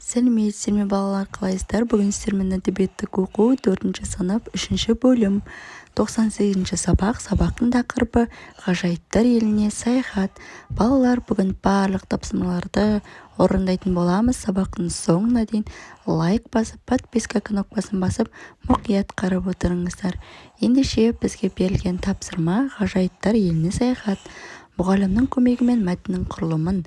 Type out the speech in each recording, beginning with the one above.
сәлеметсіздер ме балалар, қалайсыздар? Бүгін сіздермен әдебиеттік оқу 4-ші сынып 3-ші бөлім 98-ші сабақтың тақырыбы ғажайыптар еліне саяхат. Балалар, бүгін барлық тапсырмаларды орындайтын боламыз. Сабақтың соңына дейін лайк басып, подписка кнопкасын басып, мұқият қарап отырыңыздар. Ендеше бізге берілген тапсырма ғажайыптар еліне саяхат. Мұғалімнің көмегімен мәтіннің құрылымын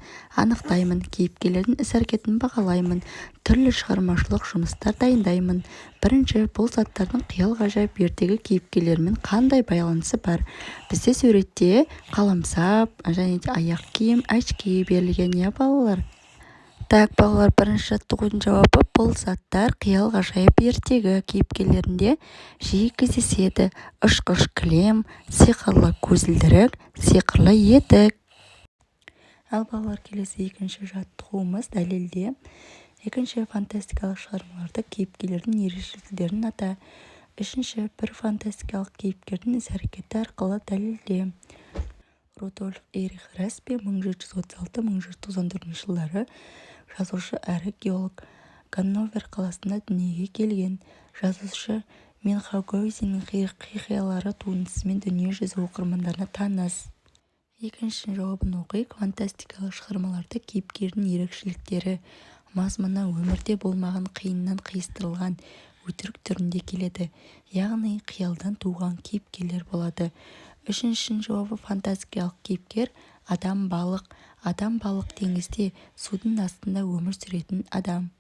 анықтаймын, кейіпкерлердің іс-әрекетін бағалаймын, түрлі шығармашылық жұмыстар дайындаймын. Бірінші, бұл заттардың қиял-ғажайып ертегі кейіпкерлерімен қандай байланысы бар? Бізде суретте қаламсап және аяқ киім, очки берілген, иә балалар? Так, балалар, бірінші жаттығудың жауабы: бұл заттар қиял-ғажайып ертегі кейіпкерлерінде жиі кездеседі. Ұшқыш кілем, сиқырлы көзілдірік, сиқырлы етік. Ал балалар, келесі екінші жаттығуымыз дәлелде. Екінші, фантастикалық шығармаларды кейіпкерлердің ерекшеліктерін ата. Үшінші, бір фантастикалық кейіпкердің іс-әрекеті арқылы дәлелде. Рудольф Эрих Распе 1736-1794 жылдары жазушы әрі геолог, Ганновер қаласында дүниеге келген. Жазушы Мюнхгаузеннің хикаялары туындысымен дүниежүзі оқырмандарына таныс. Екінші жауабын оқиық. Фантастикалық шығармаларды кейіпкердің ерекшеліктері мазмұны өмірде болмаған, қиыннан қиыстырылған, өтірік түрінде келеді, яғни қиялдан туған кейіпкерлер болады. Үшінші жауабы: фантастикалық кейіпкер адам балық. Адам балық теңізде, судың астында өмір сүретін адам.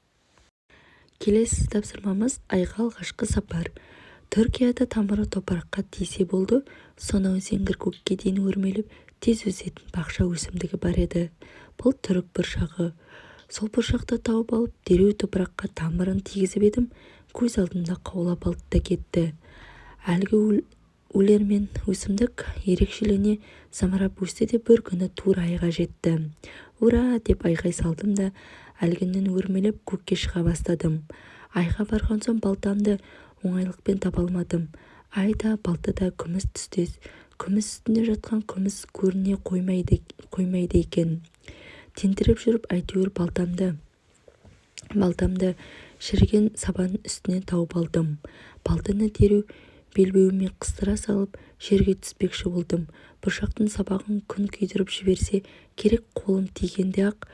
Келесі тапсырмамыз айға алғашқы сапар. Түркияда тамыры топыраққа тисе болды, сонау зеңгір көкке дейін өрмелеп, тез өсетін бақша өсімдігі бар еді. Бұл түрік бұршағы. Сол бұршақты тауып алып, дереу топыраққа тамырын тигізіп едім, көз алдымда қаулап алды да кетті. Әлгі өлермен өсімдік ерекшелене самарап өсті де бір күні тура айға жетті. «Ура!» деп айғай салдым да әлгінен өрмелеп көкке шыға бастадым. Айға барған соң балтамды оңайлықпен таба алмадым. Ай да, балта да күміс түстес. Күміс үстінде жатқан күміс көріне қоймайды екен. Тентіреп жүріп әйтеуір балтамды шіріген сабанның үстінен тауып алдым. Балтаны дереу белбеуіме қыстыра салып, жерге түспекші болдым. Бұршақтың сабағын күн күйдіріп жіберсе керек, қолым тигенде-ақ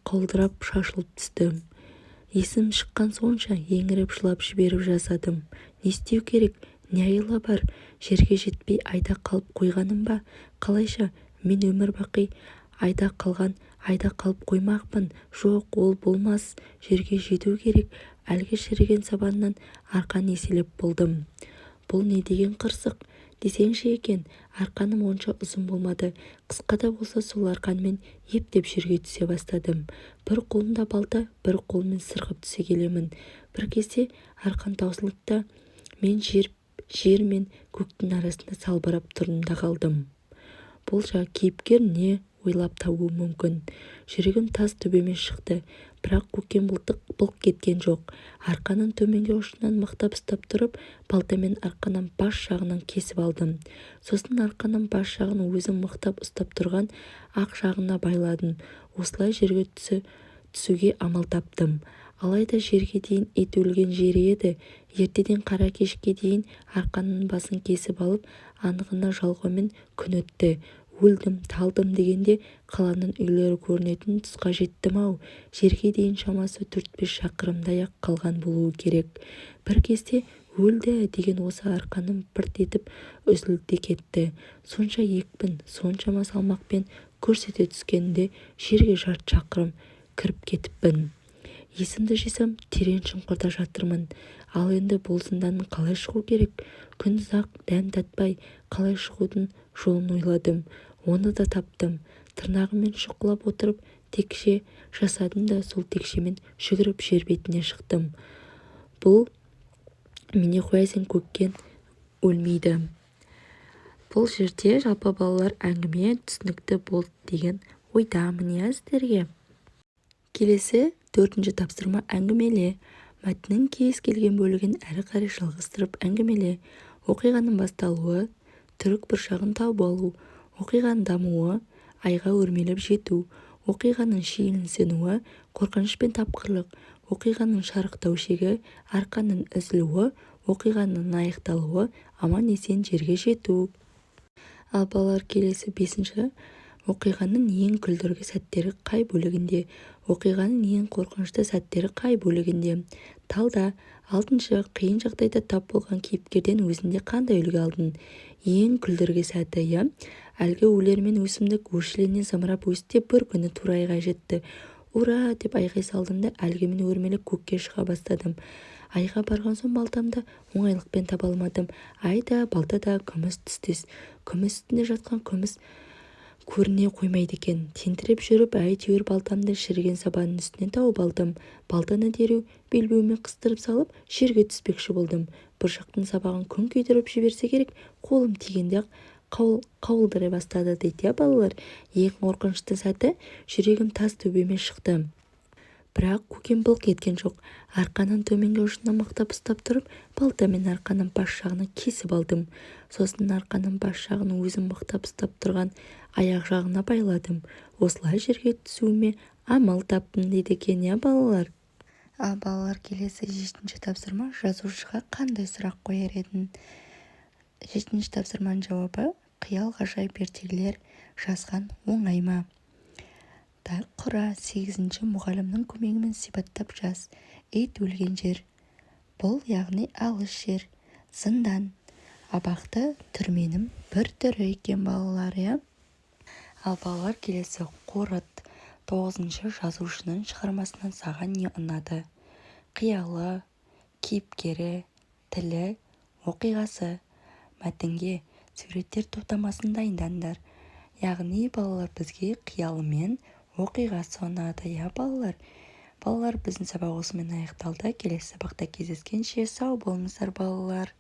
қаудырап шашылып түсті. Есім шыққан сонша еңіреп жылап жіберіп жаздадым. Не істеу керек? Не айла бар? Жерге жетпей айда қалып қойғаным ба? Қалайша? Мен өмір бақи айда қалып қоймақпын. Жоқ, ол болмас. Жерге жету керек. Әлгі шіріген сабаннан арқан еселеп болдым. Бұл не деген қырсық десеңші екен. Арқаным онша ұзын болмады. Қысқа да болса сол арқанмен ептеп жерге түсе бастадым. Бір қолымда балта, бір қолмен сырғып түсе келемін. Бір кезде арқан таусылды да мен жер мен көктің арасында салбырап тұрдым да қалдым. Бұл кейіпкер не ойлап табуы мүмкін? Жүрегім тас төбеме шықты, бірақ көкем былқ кеткен жоқ. Арқаның төменгі ұшынан мықтап ұстап тұрып, балтамен арқаның бас жағынан кесіп алдым. Сосын арқаның бас жағын өзім мықтап ұстап тұрған ақ жағына байладым. Осылай жерге түсуге амал таптым. Алайда жерге дейін ит өлген жері еді. Ертеден қара кешке дейін арқаның басын кесіп алып, анығына жалғаумен күн өтті. Өлдім, талдым дегенде қаланың үйлері көрінетін тұсқа жеттім-ау. Жерге дейін шамасы 4-5 шақырымдай-ақ қалған болуы керек. Бір кезде өлді деген осы арқаным пырт етіп үзілді де кетті. Сонша екпін, соншама салмақпен көрсете түскенде жерге жарты шақырым кіріп кетіппін. Есімді жисам, терең шұңқырда жатырмын. Ал енді бұл зынданнан қалай шығу керек? Күн ұзақ дәм татпай, қалай шығудың жолын ойладым. Оны да таптым. Тырнағыммен шұқылап отырып, текше жасадым да сол текшемен жүгіріп жер бетіне шықтым. Бұл мене қоясың көккен өлмейді. Бұл жерде жалпы балалар әңгіме түсінікті болды деген ойдамын, иә сіздерге. Келесі 4-ші тапсырма әңгімеле. Мәтіннің кез келген бөлігін әрі қарай жалғастырып әңгімеле. Оқиғаның басталуы, түрік бұршағын тауып алу, оқиғаның дамуы, айға өрмелеп жету, оқиғаның шиеленісуі, қорқыныш пен тапқырлық, оқиғаның шарықтау шегі, арқанның үзілуі, оқиғаның аяқталуы, аман-есен жерге жету. Ал балалар, келесі 5-ші оқиғаның ең күлдіргі сәттері қай бөлігінде? Оқиғаның ең қорқынышты сәттері қай бөлігінде? Талда. 6-шы қиын жағдайда тап болған кейіпкерден өзінде қандай үлгі алдың? Ең күлдіргі сәті, әлгі өлермен өсімдік өршелене зымырап өсті, бір күні тура айға жетті. «Ура!» деп айғай салдым да әлгімен өрмелеп көкке шыға бастадым. Айға барған соң балтамды оңайлықпен таба алмадым. Ай да, балта да күміс түстес. Күміс үстінде жатқан күміс көріне қоймайды екен. Тентіреп жүріп, әйтеуір балтамды шіріген сабанның үстінен тауып алдым. Балтаны дереу белбеуіме қыстырып салып, жерге түспекші болдым. Бұршақтың сабағын күн күйдіріп жіберсе керек, қолым тигенде-ақ қауылдыра бастады дейді балалар. Ең қорқынышты сәті, жүрегім тас төбеме шықты. Бірақ көкем былқ еткен жоқ. Арқаның төменгі ұшынан мықтап ұстап тұрып, балтамен арқаның бас жағына кесіп алдым. Сосын арқаның бас жағын өзім мықтап ұстап тұрған аяқ жағына байладым. Осылай жерге түсуіме амал таптым дейді екен, балалар. Ал балалар, келесі 7-ші тапсырма, жазушыға қандай сұрақ қояр едің? 7-ші тапсырманың жауабы: қиял ғажайып ертегілер жазған оңай ма? Құра. 8-ші мұғалімнің көмегімен сипаттап жаз. Ит өлген жер. Бұл яғни алыс жер. Зындан. Абақты түрменің бір түрі екен, балалар. Ал балалар, келесі қорыт. 9-ші жазушының шығармасынан саған не ұнады? Қиялы, кейіпкері, тілі, оқиғасы. Мәтінге суреттер топтамасын дайындаңдар. Яғни балалар, бізге қиялы мен оқиғасы ұнады, балалар. Балалар, біздің сабақ осымен аяқталды. Келесі сабақта кездескенше сау болыңыздар, балалар.